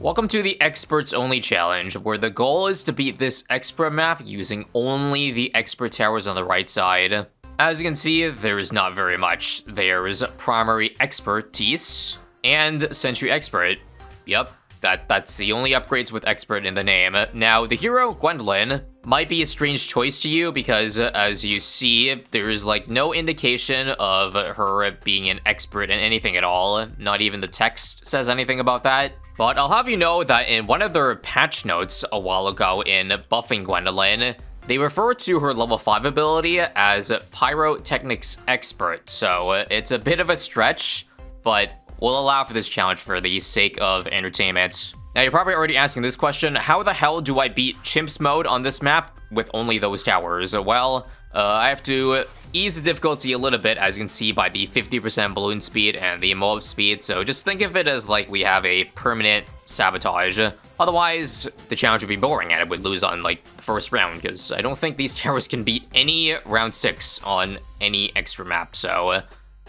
Welcome to the Experts Only Challenge, where the goal is to beat this expert map using only the expert towers on the right side. As you can see, there is not very much. There's Primary Expertise and Sentry Expert. Yep, that's the only upgrades with Expert in the name. Now, the hero, Gwendolyn, might be a strange choice to you because, as you see, there is like no indication of her being an expert in anything at all. Not even the text says anything about that. But I'll have you know that in one of their patch notes a while ago in buffing Gwendolyn, they refer to her level 5 ability as Pyrotechnics Expert. So it's a bit of a stretch, but we'll allow for this challenge for the sake of entertainment. Now, you're probably already asking this question: how the hell do I beat Chimps mode on this map with only those towers? Well, I have to ease the difficulty a little bit, as you can see by the 50% balloon speed and the mob speed, so just think of it as like we have a permanent sabotage. Otherwise, the challenge would be boring and it would lose on like the first round, because I don't think these towers can beat any round 6 on any extra map, so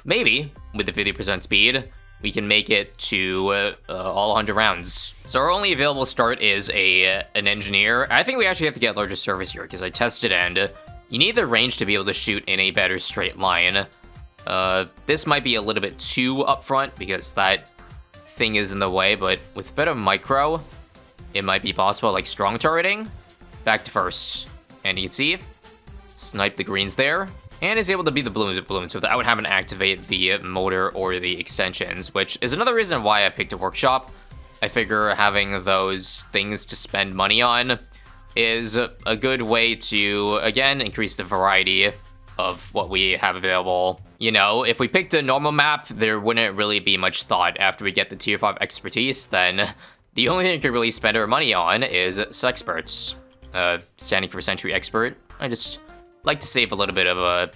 maybe with the 50% speed, we can make it to all 100 rounds. So our only available start is an engineer. I think we actually have to get larger service here, because I tested and you need the range to be able to shoot in a better straight line. This might be a little bit too upfront because that thing is in the way, but with a bit of micro, it might be possible, like strong targeting. Back to first. And you can see, snipe the greens there, and is able to beat the balloons without having to activate the motor or the extensions, which is another reason why I picked a workshop. I figure having those things to spend money on is a good way to, again, increase the variety of what we have available. You know, if we picked a normal map, there wouldn't really be much thought. After we get the tier 5 expertise, then the only thing we could really spend our money on is Sexperts. Standing for Sentry Expert. I just like to save a little bit of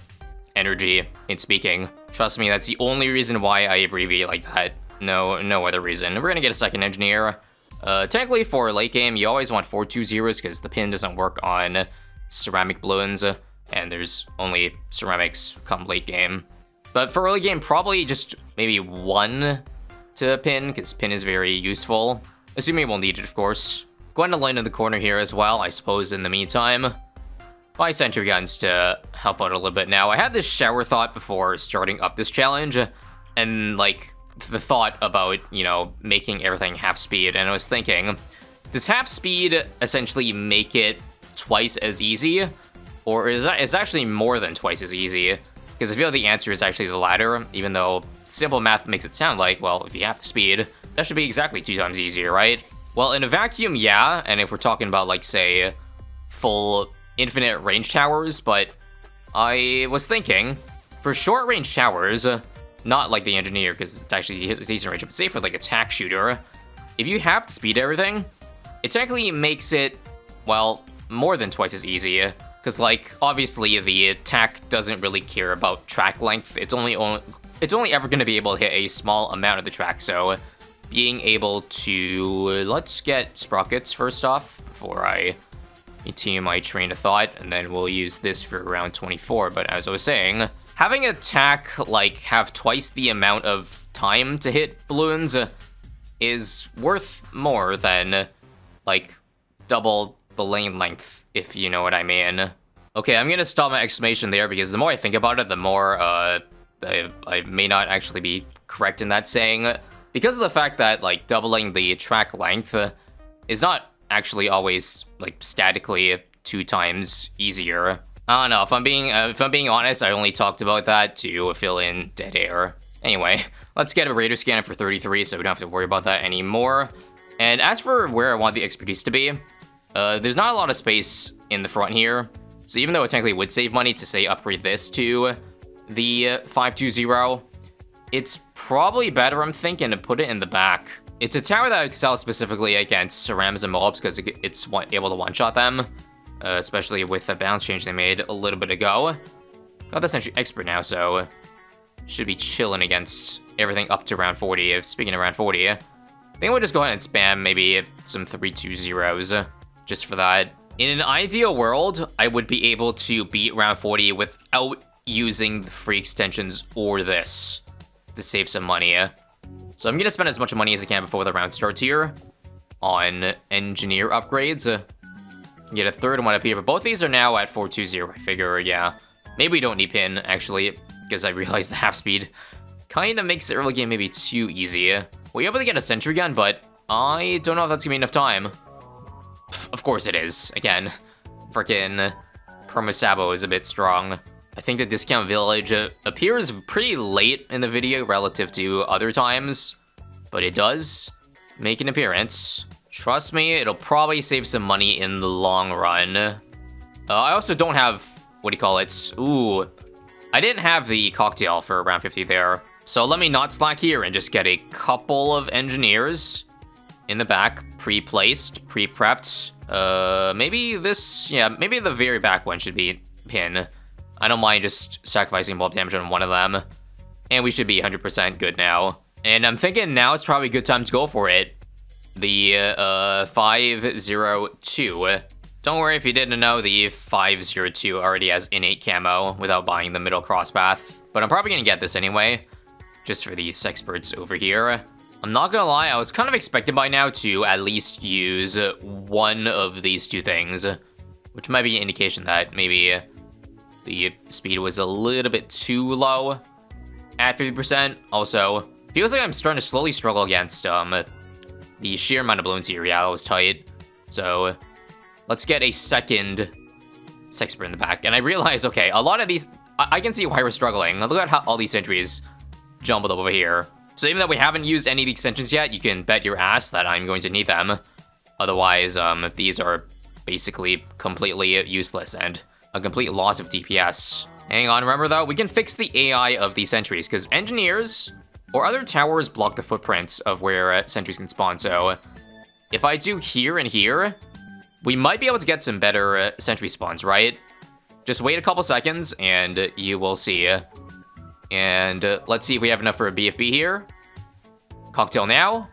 energy in speaking. Trust me, that's the only reason why I abbreviate like that. No other reason. We're gonna get a second engineer. Technically, for late game, you always want 4-2-0s because the pin doesn't work on ceramic balloons, and there's only ceramics come late game. But for early game, probably just maybe 1 to pin, because pin is very useful. Assuming we'll need it, of course. Gwendolyn in the corner here as well, I suppose, in the meantime. Buy sentry guns to help out a little bit. Now, I had this shower thought before starting up this challenge, and like, the thought about, you know, making everything half speed, and I was thinking, does half speed essentially make it twice as easy? Or is that, it's actually more than twice as easy? Because I feel the answer is actually the latter, even though simple math makes it sound like, well, if you have the speed, that should be exactly 2 times easier, right? Well, in a vacuum, yeah, and if we're talking about, like, say, full infinite range towers, but I was thinking, for short range towers, not like the engineer, because it's actually a decent range, but say for like attack shooter, if you have to speed everything, it technically makes it, well, more than twice as easy. Because like, obviously the attack doesn't really care about track length. It's only ever going to be able to hit a small amount of the track. So being able to, let's get sprockets first off before I continue my train of thought, and then we'll use this for round 24. But as I was saying, having attack, like, have twice the amount of time to hit balloons is worth more than, like, double the lane length, if you know what I mean. Okay, I'm gonna stop my exclamation there, because the more I think about it, the more, I may not actually be correct in that saying. Because of the fact that, like, doubling the track length is not actually always, like, statically 2 times easier. I don't know, if I'm being honest, I only talked about that to fill in dead air. Anyway, let's get a radar scanner for 33, so we don't have to worry about that anymore. And as for where I want the expertise to be, there's not a lot of space in the front here. So even though it technically would save money to, say, upgrade this to the 520, it's probably better, I'm thinking, to put it in the back. It's a tower that excels specifically against ceramics and mobs because it's able to one-shot them. Especially with the balance change they made a little bit ago. Got the Sentry Expert now, so should be chilling against everything up to round 40. Speaking of round 40, I think we'll just go ahead and spam maybe some 3-2-0s just for that. In an ideal world, I would be able to beat round 40 without using the free extensions or this to save some money. So I'm gonna spend as much money as I can before the round starts here. on engineer upgrades. Get a third one up here, but both these are now at 420. I figure, yeah. Maybe we don't need pin, actually, because I realized the half speed kind of makes the early game maybe too easy. We're able to get a sentry gun, but I don't know if that's gonna be enough time. Of course it is. Again, freaking Perma-Sabo is a bit strong. I think the discount village appears pretty late in the video relative to other times, but it does make an appearance. Trust me, it'll probably save some money in the long run. I also don't have, what do you call it? Ooh, I didn't have the cocktail for round 50 there. So let me not slack here and just get a couple of engineers in the back, pre-placed, pre-prepped. Maybe this, yeah, maybe the very back one should be pin. I don't mind just sacrificing bulb damage on one of them. And we should be 100% good now. And I'm thinking now it's probably a good time to go for it. The 502. Don't worry if you didn't know, the 502 already has innate camo without buying the middle crosspath. But I'm probably gonna get this anyway, just for these experts over here. I'm not gonna lie, I was kind of expecting by now to at least use one of these two things, which might be an indication that maybe the speed was a little bit too low at 50%. Also, feels like I'm starting to slowly struggle against the sheer amount of balloons here. Yeah, that was tight. So let's get a second Sexper in the back. And I realize, okay, a lot of these, I can see why we're struggling. Look at how all these sentries jumbled up over here. So even though we haven't used any of the extensions yet, you can bet your ass that I'm going to need them. Otherwise, these are basically completely useless and a complete loss of DPS. Hang on, remember though, we can fix the AI of these sentries, because engineers or other towers block the footprints of where sentries can spawn. So if I do here and here, we might be able to get some better sentry spawns, right? Just wait a couple seconds and you will see. And let's see if we have enough for a BFB here. Cocktail now.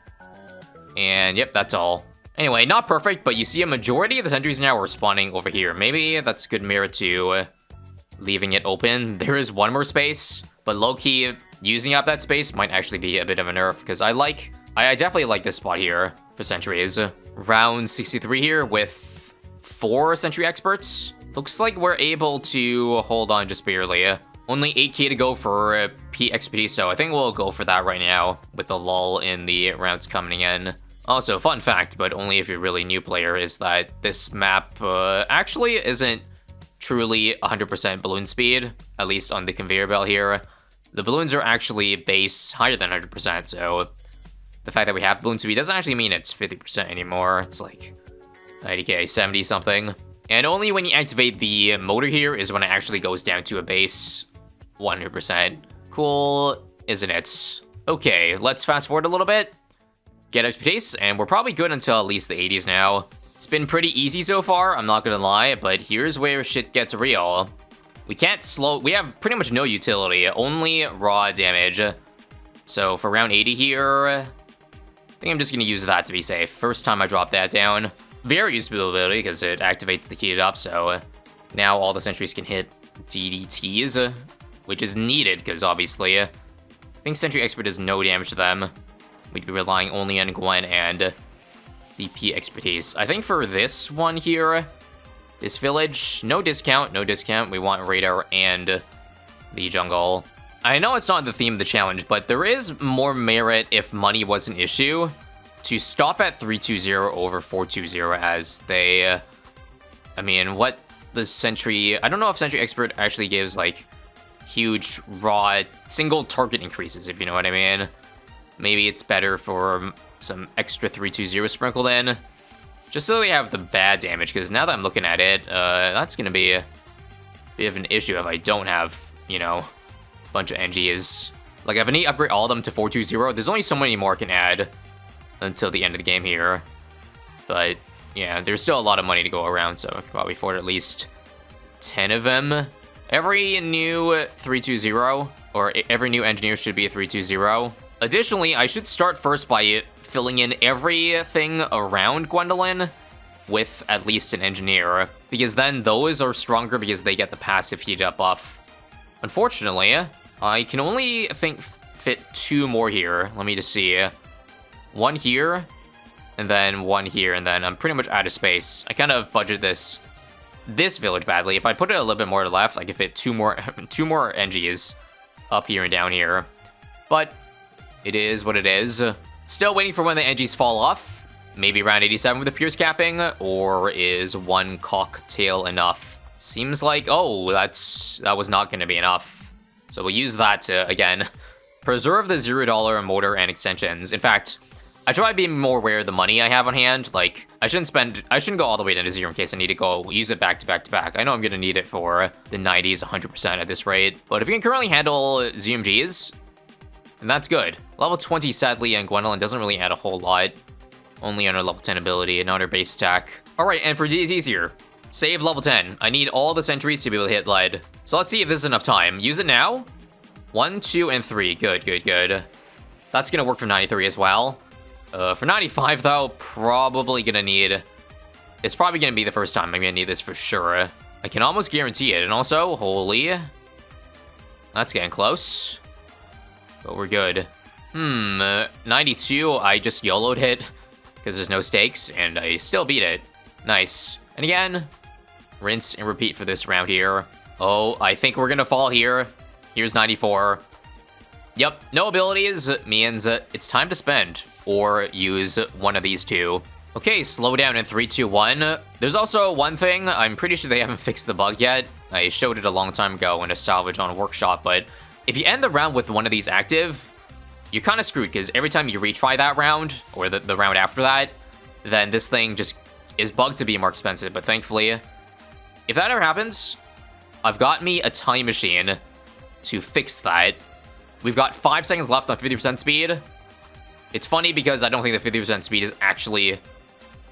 And yep, that's all. Anyway, not perfect, but you see a majority of the sentries now are spawning over here. Maybe that's good merit to leaving it open. There is one more space, but low-key, using up that space might actually be a bit of a nerf, because I definitely like this spot here for sentries. Round 63 here with 4 sentry experts. Looks like we're able to hold on just barely. Only 8k to go for PXP, so I think we'll go for that right now with the lull in the rounds coming in. Also, fun fact, but only if you're a really new player, is that this map actually isn't truly 100% balloon speed, at least on the conveyor belt here. The balloons are actually base higher than 100%, so the fact that we have balloon speed doesn't actually mean it's 50% anymore. It's like 90k, 70 something. And only when you activate the motor here is when it actually goes down to a base 100%. Cool, isn't it? Okay, let's fast forward a little bit. Get expertise, and we're probably good until at least the 80s now. It's been pretty easy so far, I'm not gonna lie, but here's where shit gets real. We can't slow, we have pretty much no utility, only raw damage. So for round 80 here, I think I'm just gonna use that to be safe. First time I drop that down. Very useful ability, because it activates the heated up, so now all the sentries can hit DDTs, which is needed, because obviously, I think Sentry Expert does no damage to them. We'd be relying only on Gwen and DP expertise. I think for this one here, this village, no discount, no discount. We want radar and the jungle. I know it's not the theme of the challenge, but there is more merit if money was an issue to stop at 320 over 420 as they, I mean, what the Sentry, I don't know if Sentry Expert actually gives like huge raw single target increases, if you know what I mean. Maybe it's better for some extra 320 sprinkled in, just so we have the bad damage, because now that I'm looking at it, that's going to be a bit of an issue if I don't have, you know, a bunch of NGs. Like, if I need to upgrade all of them to 420, there's only so many more I can add until the end of the game here. But, yeah, there's still a lot of money to go around, so I could probably afford at least 10 of them. Every new 320, or every new engineer should be a 320. Additionally, I should start first by filling in everything around Gwendolyn with at least an engineer, because then those are stronger because they get the passive heat up buff. Unfortunately, I can only, I think, fit 2 more here. Let me just see. 1 here, and then one here, and then I'm pretty much out of space. I kind of budgeted this village badly. If I put it a little bit more to the left, I could fit two more NGs up here and down here. But it is what it is. Still waiting for when the NGs fall off. Maybe around 87 with the Pierce capping, or is one cocktail enough? Seems like, oh, that was not going to be enough. So we'll use that to, again, preserve the $0 motor and extensions. In fact, I try being more aware of the money I have on hand. Like, I shouldn't go all the way down to 0 in case I need to go use it back to back to back. I know I'm going to need it for the 90s 100% at this rate. But if you can currently handle ZMGs, then that's good. Level 20, sadly, and Gwendolyn doesn't really add a whole lot. Only on her level 10 ability and on her base attack. Alright, and for DZs here, save level 10. I need all the sentries to be able to hit lead. So let's see if this is enough time. Use it now. 1, 2, and 3. Good, good, good. That's gonna work for 93 as well. For 95, though, probably gonna need... It's probably gonna be the first time I'm gonna need this for sure. I can almost guarantee it. And also, holy... That's getting close. But we're good. 92, I just YOLO'd hit. Because there's no stakes, and I still beat it. Nice. And again, rinse and repeat for this round here. Oh, I think we're gonna fall here. Here's 94. Yep, no abilities means it's time to spend, or use one of these two. Okay, slow down in 3, 2, 1. There's also one thing, I'm pretty sure they haven't fixed the bug yet. I showed it a long time ago in a salvage on Workshop, but if you end the round with one of these active, you're kind of screwed, because every time you retry that round, or the round after that, then this thing just is bugged to be more expensive. But thankfully, if that ever happens, I've got me a time machine to fix that. We've got 5 seconds left on 50% speed. It's funny because I don't think the 50% speed is actually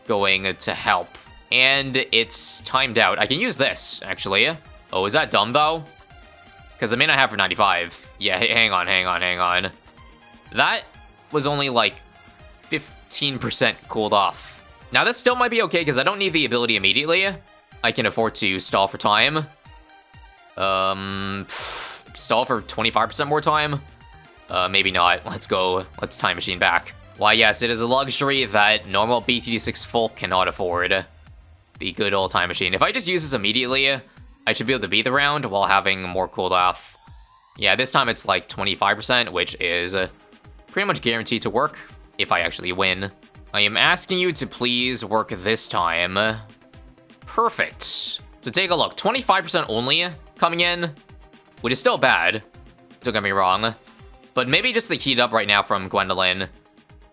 going to help. And it's timed out. I can use this, actually. Oh, is that dumb, though? Because I may not have for 95. Yeah, hang on. That was only like 15% cooled off. Now that still might be okay because I don't need the ability immediately. I can afford to stall for time. Stall for 25% more time? Maybe not. Let's go. Let's time machine back. Why, yes, it is a luxury that normal BTD6 folk cannot afford. The good old time machine. If I just use this immediately, I should be able to beat the round while having more cooled off. Yeah, this time it's like 25%, which is pretty much guaranteed to work if I actually win. I am asking you to please work this time. Perfect. So take a look. 25% only coming in, which is still bad. Don't get me wrong. But maybe just the heat up right now from Gwendolyn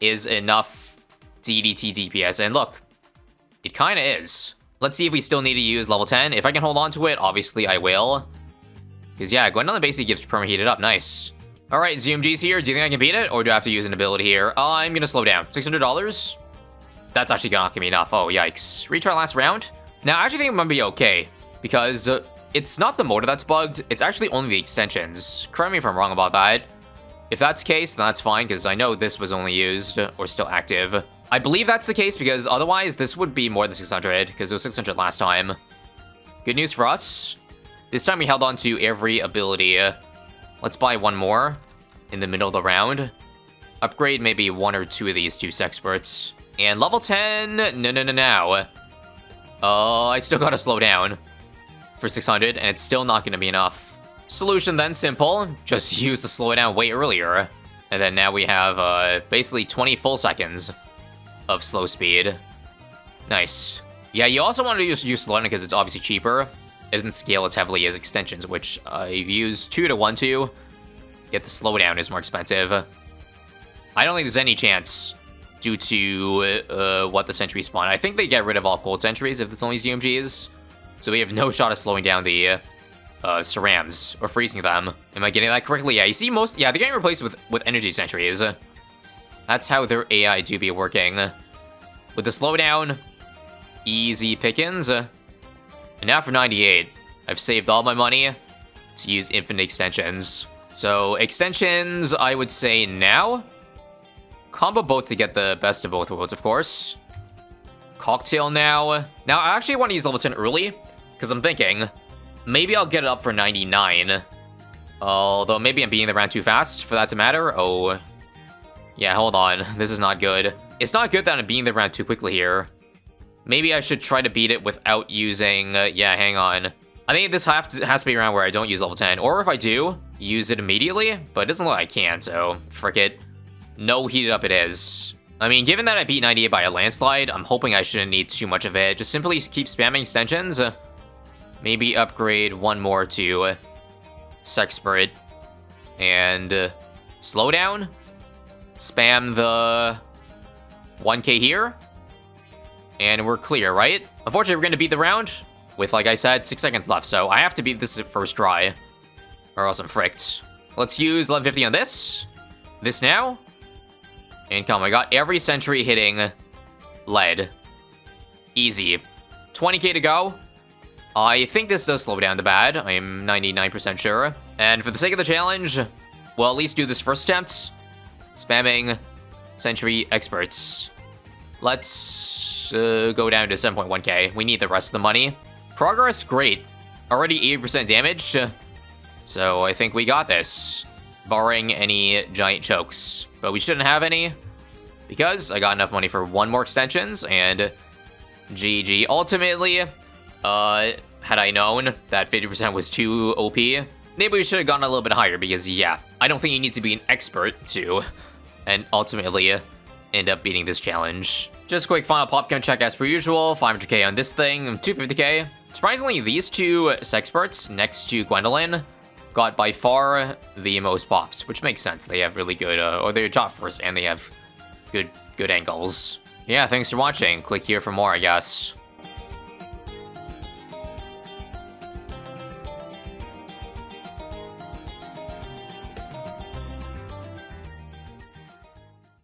is enough DDT DPS. And look, it kind of is. Let's see if we still need to use level 10. If I can hold on to it, obviously I will. Because yeah, Gwendolyn basically gives perma heated up. Nice. All right, ZMG's here. Do you think I can beat it, or do I have to use an ability here? I'm gonna slow down. $600? That's actually not gonna be enough. Oh, yikes. Retry last round? Now, I actually think it might be okay, because it's not the motor that's bugged. It's actually only the extensions. Correct me if I'm wrong about that. If that's the case, then that's fine, because I know this was only used, or still active. I believe that's the case, because otherwise, this would be more than 600, because it was 600 last time. Good news for us. This time we held on to every ability. Let's buy one more in the middle of the round. Upgrade maybe 1 or 2 of these 2 Sexperts. And level 10, no. I still gotta slow down for 600, and it's still not gonna be enough. Solution then, simple. Just use the slow down way earlier. And then now we have basically 20 full seconds of slow speed. Nice. Yeah, you also want to use slow down because it's obviously cheaper. It doesn't scale as heavily as extensions, which I've used 2 to 1 to. Yet the slowdown is more expensive. I don't think there's any chance due to what the sentry spawn. I think they get rid of all cold sentries if it's only ZMGs. So we have no shot of slowing down the Cerams or freezing them. Am I getting that correctly? Yeah, you see most... Yeah, they're getting replaced with energy sentries. That's how their AI do be working. With the slowdown, easy pickings. And now for 98, I've saved all my money to use infinite extensions. So extensions, I would say now. Combo both to get the best of both worlds, of course. Cocktail now. Now, I actually want to use level 10 early, because I'm thinking, maybe I'll get it up for 99. Although, maybe I'm beating the round too fast for that to matter. Oh, yeah, hold on. This is not good. It's not good that I'm beating the round too quickly here. Maybe I should try to beat it without using... yeah, hang on. I think this has to be around where I don't use level 10. Or if I do, use it immediately. But it doesn't look like I can, so frick it. No heated up it is. I mean, given that I beat 98 by a landslide, I'm hoping I shouldn't need too much of it. Just simply keep spamming extensions. Maybe upgrade one more to Sexpert. And slow down. Spam the 1k here. And we're clear, right? Unfortunately, we're going to beat the round with, like I said, 6 seconds left. So I have to beat this first try, or else I'm fricked. Let's use 1150 on this. This now. And come, I got every sentry hitting lead. Easy. 20k to go. I think this does slow down the bad. I am 99% sure. And for the sake of the challenge, we'll at least do this first attempt. Spamming sentry experts. Let's go down to 7.1k. We need the rest of the money. Progress, great. Already 80% damage. So I think we got this. Barring any giant chokes. But we shouldn't have any. Because I got enough money for one more extensions. And GG. Ultimately, had I known that 50% was too OP, maybe we should have gone a little bit higher. Because, yeah, I don't think you need to be an expert to... and ultimately end up beating this challenge. Just a quick final popcorn check as per usual. 500k on this thing, 250k. Surprisingly, these two Sexperts next to Gwendolyn got by far the most pops, which makes sense. They have really good, or they're top first, and they have good angles. Yeah, thanks for watching. Click here for more, I guess.